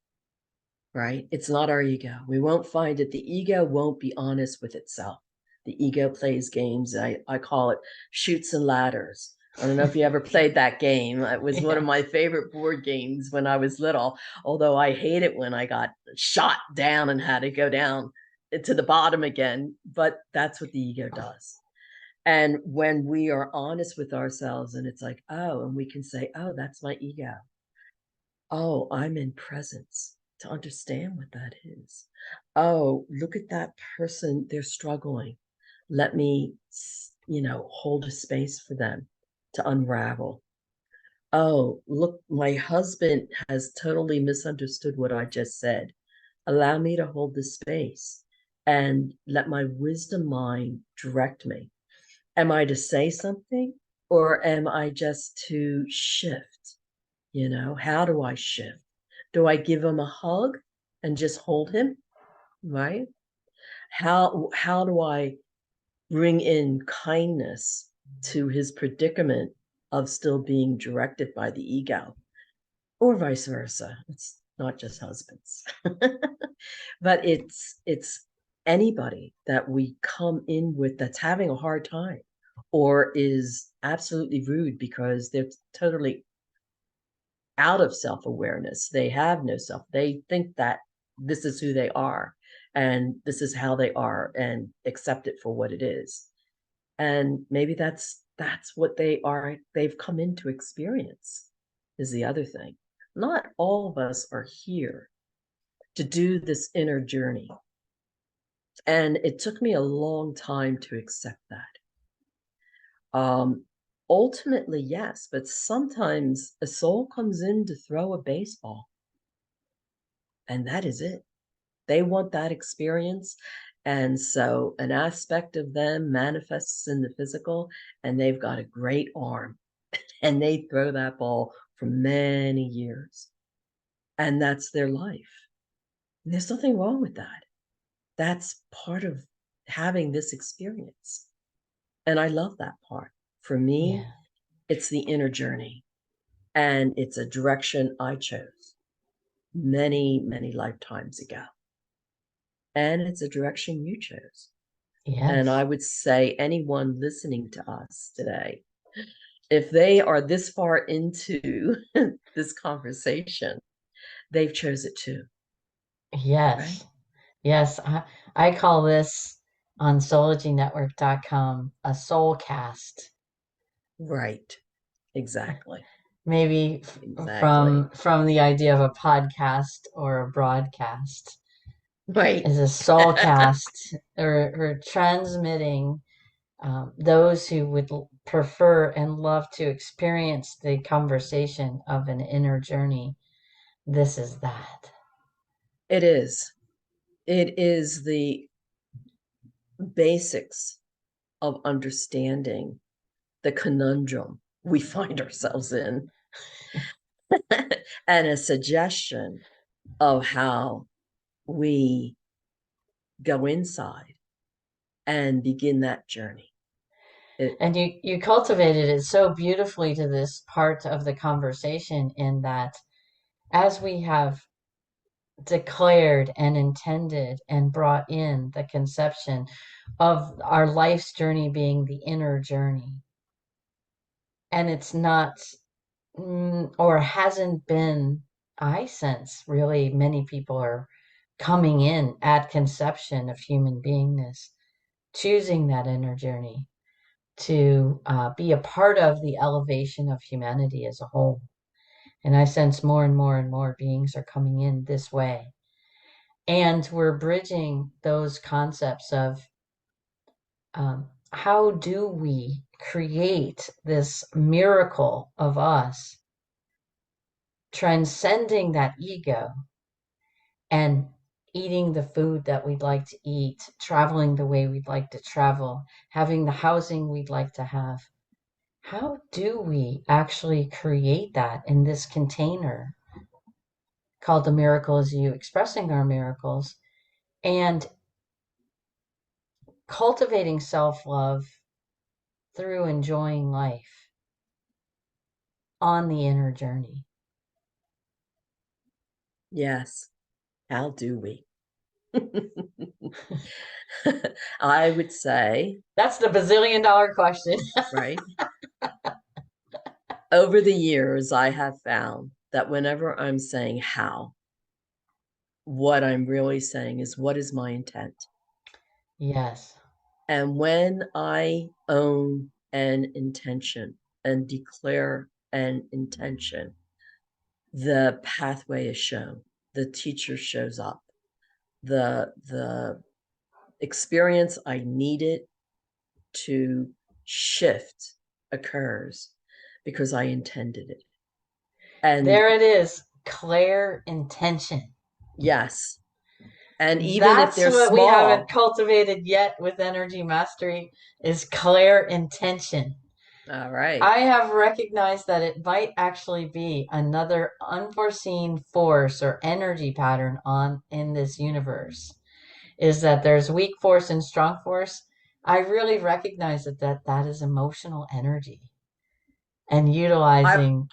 right? It's not our ego. We won't find it. The ego won't be honest with itself. The ego plays games. I call it Chutes and Ladders. I don't know if you ever played that game. It was one of Yeah. my favorite board games when I was little, although I hate it when I got shot down and had to go down to the bottom again. But that's what the ego does. And when we are honest with ourselves and it's like, oh, and we can say, oh, that's my ego. Oh, I'm in presence to understand what that is. Oh, look at that person. They're struggling. Let me, hold a space for them to unravel. Oh, look, my husband has totally misunderstood what I just said. Allow me to hold the space and let my wisdom mind direct me. Am I to say something or am I just to shift? How do I shift? Do I give him a hug and just hold him? Right? How do I bring in kindness to his predicament of still being directed by the ego, or vice versa? It's not just husbands. But it's anybody that we come in with that's having a hard time or is absolutely rude because they're totally out of self-awareness. They have no self. They think that this is who they are and this is how they are and accept it for what it is. And maybe that's what they've come into experience is the other thing. Not all of us are here to do this inner journey. And it took me a long time to accept that. Ultimately, yes, but sometimes a soul comes in to throw a baseball, and that is it. They want that experience. And so an aspect of them manifests in the physical, and they've got a great arm, and they throw that ball for many years. And that's their life. And there's nothing wrong with that. That's part of having this experience. And I love that part. For me, Yeah. it's the inner journey. And it's a direction I chose many, many lifetimes ago. And it's a direction you chose. And I Yes. would say anyone listening to us today, if they are this far into this conversation, they've chose it too, right? Yes. Yes. I call this on soulogynetwork.com a soul cast. Right. Exactly. Maybe Exactly. from the idea of a podcast or a broadcast Right. is a soul cast or transmitting those who would prefer and love to experience the conversation of an inner journey. This is that. It is. It is the basics of understanding the conundrum we find ourselves in and a suggestion of how we go inside and begin that journey. It, And you cultivated it so beautifully to this part of the conversation in that as we have declared and intended and brought in the conception of our life's journey being the inner journey, and it's not or hasn't been, I sense really many people are coming in at conception of human beingness, choosing that inner journey to be a part of the elevation of humanity as a whole. And I sense more and more and more beings are coming in this way. And we're bridging those concepts of how do we create this miracle of us transcending that ego and eating the food that we'd like to eat, traveling the way we'd like to travel, having the housing we'd like to have. How do we actually create that in this container called the miracle is you expressing our miracles and cultivating self-love through enjoying life on the inner journey? yes. How do we? I would say, That's the bazillion-dollar question. right? Over the years, I have found that whenever I'm saying how, what I'm really saying is, what is my intent? Yes. And when I own an intention and declare an intention, the pathway is shown, the teacher shows up, the experience I needed to shift occurs because I intended it. And There it is. Clear intention. yes, and even if That's they're what we haven't small, cultivated yet with energy mastery is clear intention. all right. I have recognized that it might actually be another unforeseen force or energy pattern on in this universe. Is that there's weak force and strong force. I really recognize that is emotional energy and I utilizing.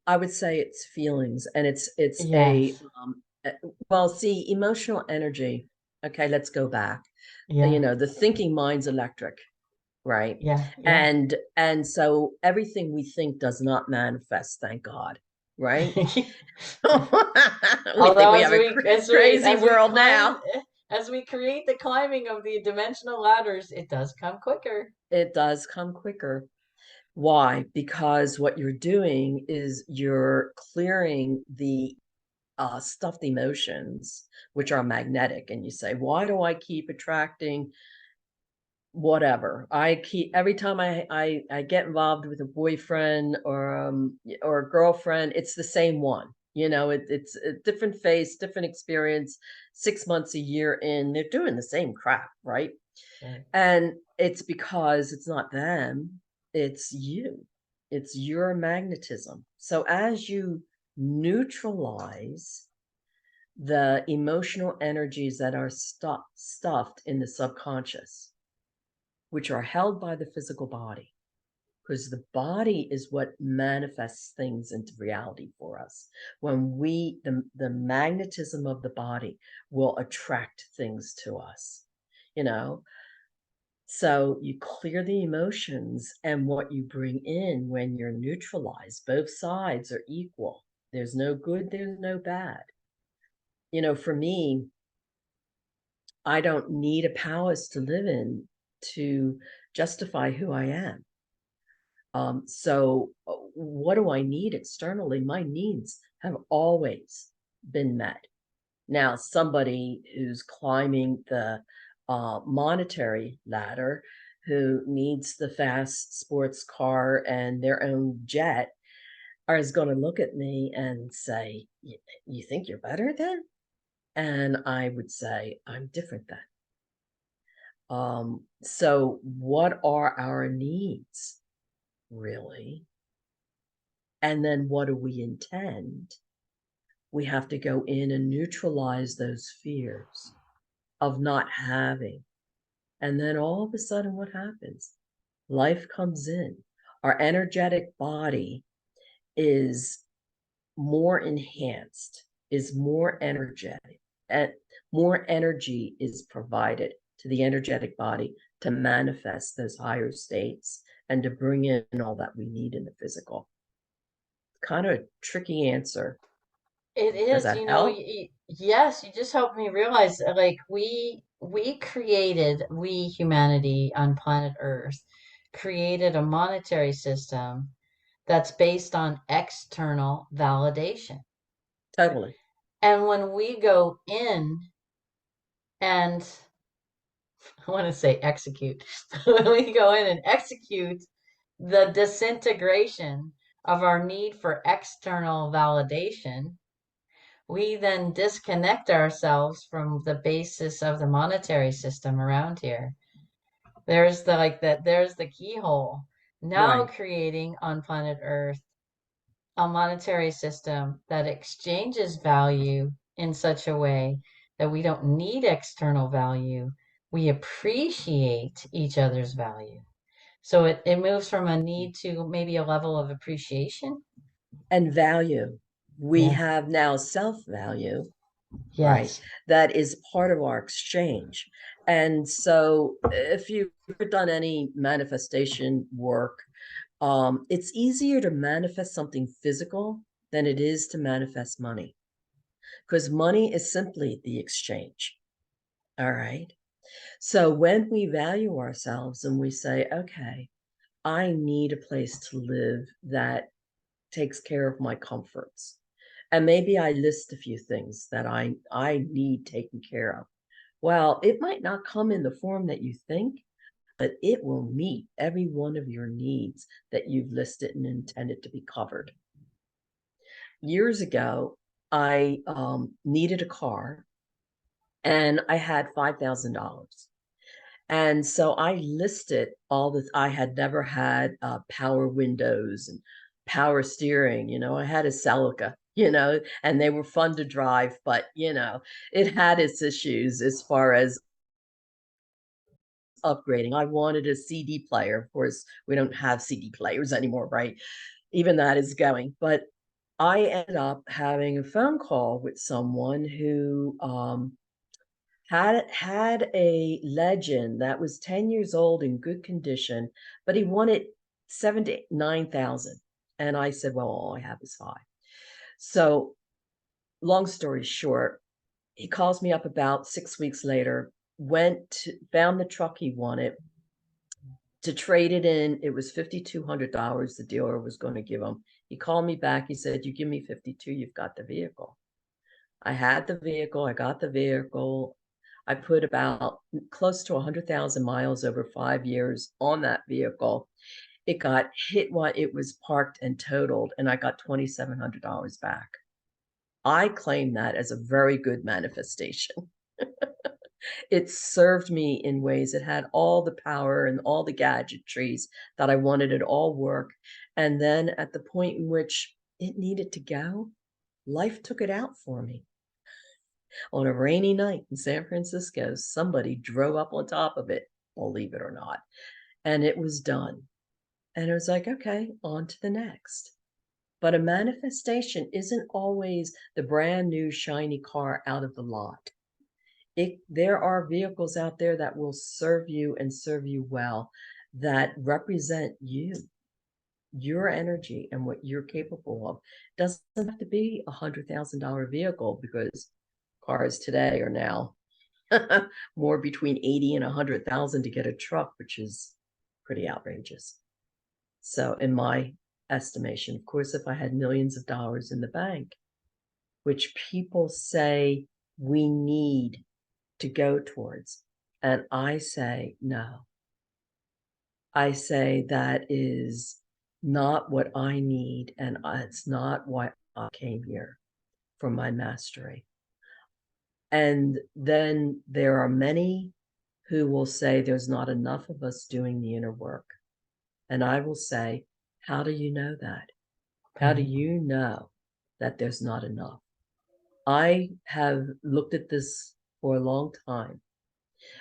I would say it's feelings, and it's a Yes. well, see, emotional energy. Okay, let's go back. Yeah. The thinking mind's electric, right? Yeah. Yeah. And so everything we think does not manifest, thank God, right? We think Although we have a crazy as we world climb now. as we create the climbing of the dimensional ladders, it does come quicker. It does come quicker. Why? Because what you're doing is you're clearing the stuffed emotions, which are magnetic. And you say, why do I keep attracting whatever? I keep every time I get involved with a boyfriend or a girlfriend, it's the same one. It's a different face, different experience. 6 months, a year in, they're doing the same crap, right? Right. And it's because it's not them, it's you. It's your magnetism. So as you neutralize the emotional energies that are stuffed in the subconscious, which are held by the physical body, because the body is what manifests things into reality for us. When the magnetism of the body will attract things to us, you know. So you clear the emotions, and what you bring in when you're neutralized, both sides are equal. There's no good, there's no bad. For me, I don't need a palace to live in to justify who I am. So what do I need externally? My needs have always been met. Now, somebody who's climbing the monetary ladder, who needs the fast sports car and their own jet, is going to look at me and say, you think you're better then? And I would say, I'm different then. So what are our needs, really? And then what do we intend? We have to go in and neutralize those fears of not having. And then all of a sudden, what happens? Life comes in. Our energetic body is more enhanced, is more energetic, and more energy is provided to the energetic body to manifest those higher states and to bring in all that we need in the physical. Kind of a tricky answer. It Does is, that help? yes, you just helped me realize like we humanity on planet Earth created a monetary system that's based on external validation. Totally. And when we go in and I want to say execute, when we go in and execute the disintegration of our need for external validation, we then disconnect ourselves from the basis of the monetary system around here. There's the like that there's the keyhole. Now Right. creating on planet Earth a monetary system that exchanges value in such a way that we don't need external value. We appreciate each other's value. So it moves from a need to maybe a level of appreciation. And value. We Yeah. have now self value, right? Yes. That is part of our exchange. And so if you've ever done any manifestation work, it's easier to manifest something physical than it is to manifest money, because money is simply the exchange. All right. So when we value ourselves and we say, okay, I need a place to live that takes care of my comforts. And maybe I list a few things that I need taken care of. Well, it might not come in the form that you think, but it will meet every one of your needs that you've listed and intended to be covered. Years ago, I needed a car and I had $5,000. And so I listed all the, I had never had power windows and power steering. I had a Celica, and they were fun to drive, but, it had its issues as far as upgrading. I wanted a CD player. Of course, we don't have CD players anymore, right? Even that is going. But I ended up having a phone call with someone who had a Legend that was 10 years old in good condition, but he wanted 7 to 9,000. And I said, well, all I have is 5. So long story short, he calls me up about 6 weeks later, found the truck he wanted to trade it in. It was $5,200 the dealer was going to give him. He called me back. He said, you give me 52, you've got the vehicle. I had the vehicle. I got the vehicle. I put about close to 100,000 miles over 5 years on that vehicle. It got hit while it was parked and totaled, and I got $2,700 back. I claim that as a very good manifestation. It served me in ways. It had all the power and all the gadgetries that I wanted. It all work. And then at the point in which it needed to go, life took it out for me. On a rainy night in San Francisco, somebody drove up on top of it, believe it or not, and it was done. And it was like, okay, on to the next. But a manifestation isn't always the brand new shiny car out of the lot. There are vehicles out there that will serve you and serve you well, that represent you, your energy, and what you're capable of. It doesn't have to be $100,000 vehicle, because cars today are now more between 80 and 100,000 to get a truck, which is pretty outrageous. So in my estimation, of course, if I had millions of dollars in the bank, which people say we need to go towards, and I say no. I say that is not what I need, and it's not why I came here, for my mastery. And then there are many who will say there's not enough of us doing the inner work. And I will say, how do you know that? How do Right. you know that there's not enough? I have looked at this for a long time,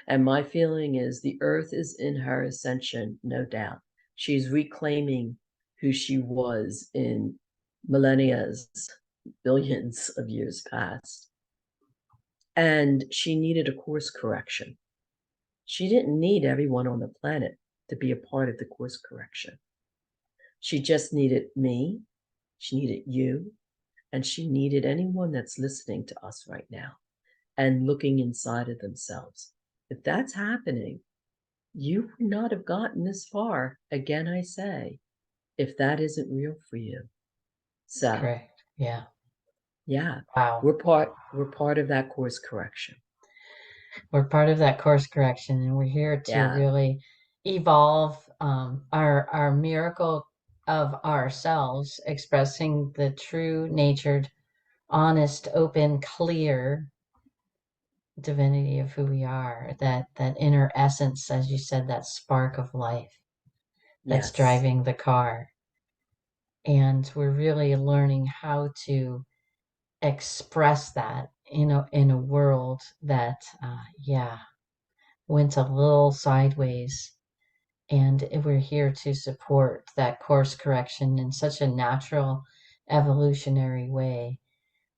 and my feeling is the earth is in her ascension, no doubt. She's reclaiming who she was in millennia, billions of years past. And she needed a course correction. She didn't need everyone on the planet to be a part of the course correction. She just needed me, she needed you, and she needed anyone that's listening to us right now and looking inside of themselves. If that's happening, you would not have gotten this far, again, I say, if that isn't real for you. So, Correct. Yeah. yeah, Wow. we're part of that course correction. We're part of that course correction, and we're here to Yeah, really evolve our miracle of ourselves, expressing the true natured, honest, open, clear divinity of who we are, that inner essence, as you said, that spark of life that's yes, driving the car. And we're really learning how to express that in a world that yeah, went a little sideways. And we're here to support that course correction in such a natural, evolutionary way.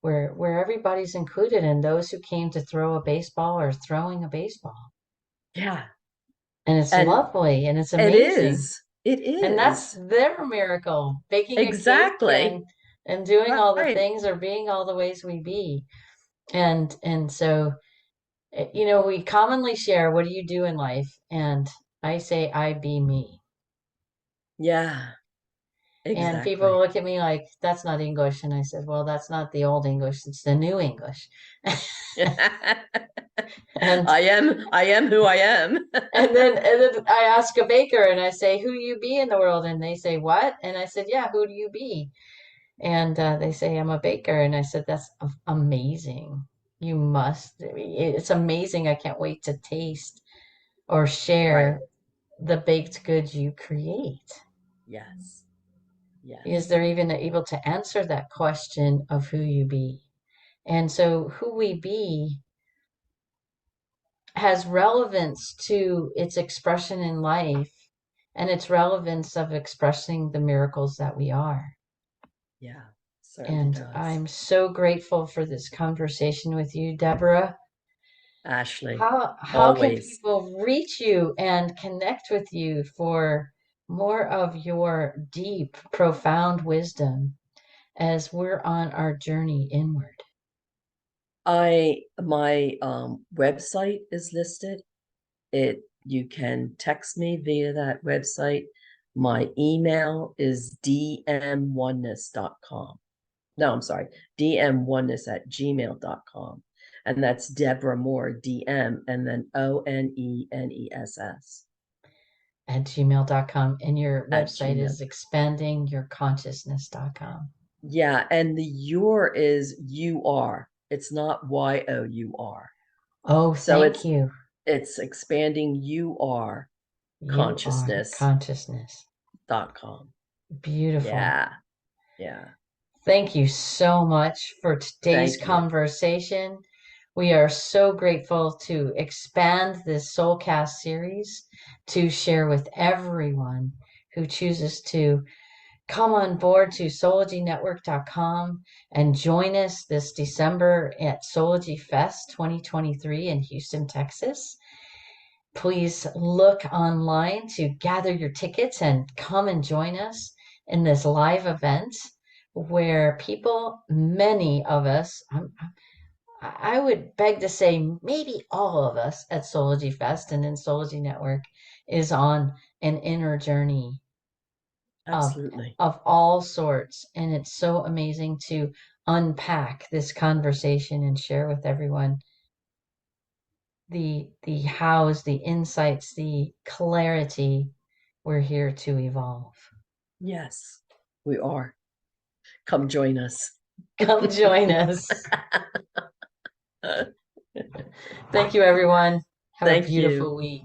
where everybody's included, and those who came to throw a baseball are throwing a baseball. Yeah. And it's And lovely and it's it amazing. is. It And that's is. their miracle, baking a cake Exactly. and doing all the Right. things or being all the ways we be. And so we commonly share, what do you do in life? And I say, I be me. Yeah. And people Exactly. look at me like, that's not English. And I said, well, that's not the old English, it's the new English. And I am who I am. and then I ask a baker and I say, who you be in the world? And they say, what? And I said, yeah, who do you be? And they say, I'm a baker. And I said, that's amazing. You must. It's amazing. I can't wait to taste or Right. share the baked goods you create, Yes. because Yes. they're even able to answer that question of who you be. And so, who we be has relevance to its expression in life and its relevance of expressing the miracles that we are. Yeah. Certainly And does. I'm so grateful for this conversation with you, Deborah. Ashley, How can always. people reach you and connect with you for more of your deep, profound wisdom as we're on our journey inward? My website is listed. You can text me via that website. My email is dmoneness.com. No, I'm sorry, dmoneness@gmail.com. And that's Deborah Moore, DM, and then ONENESS At gmail.com. And your at website Gmail. is expandingyourconsciousness.com. Yeah, and the your is UR. It's not YOUR. Oh, So thank you. it's expanding UR You are consciousness.com. consciousness. Beautiful. Yeah, yeah. Thank you so much for today's Thank you. conversation. We are so grateful to expand this Soulcast series to share with everyone who chooses to come on board to soulogynetwork.com and join us this December at Soulology Fest 2023 in Houston, Texas. Please look online to gather your tickets and come and join us in this live event where people, many of us, I would beg to say maybe all of us at Soulology Fest and in Soulology Network is on an inner journey of Absolutely. of all sorts. And it's so amazing to unpack this conversation and share with everyone the hows, the insights, the clarity. We're here to evolve. Yes, we are. Come join us. Come join us. Thank you, everyone. Have a Thank you. beautiful week.